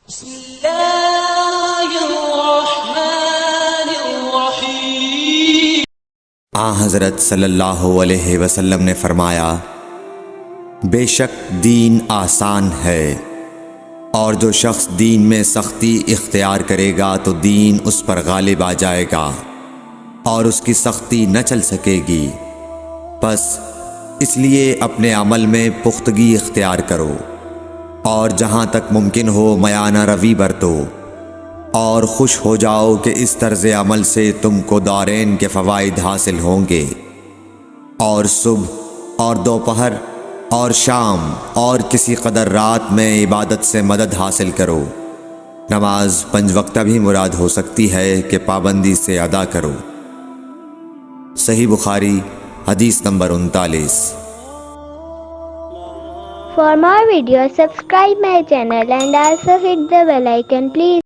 بسم اللہ الرحمن الرحیم۔ حضرت صلی اللہ علیہ وسلم نے فرمایا، بے شک دین آسان ہے، اور جو شخص دین میں سختی اختیار کرے گا تو دین اس پر غالب آ جائے گا اور اس کی سختی نہ چل سکے گی۔ بس اس لیے اپنے عمل میں پختگی اختیار کرو اور جہاں تک ممکن ہو میانہ روی برتو، اور خوش ہو جاؤ کہ اس طرز عمل سے تم کو دارین کے فوائد حاصل ہوں گے، اور صبح اور دوپہر اور شام اور کسی قدر رات میں عبادت سے مدد حاصل کرو۔ نماز 5 وقتہ بھی مراد ہو سکتی ہے کہ پابندی سے ادا کرو۔ صحیح بخاری حدیث number 39۔ For more videos, subscribe my channel and also hit the bell icon, please.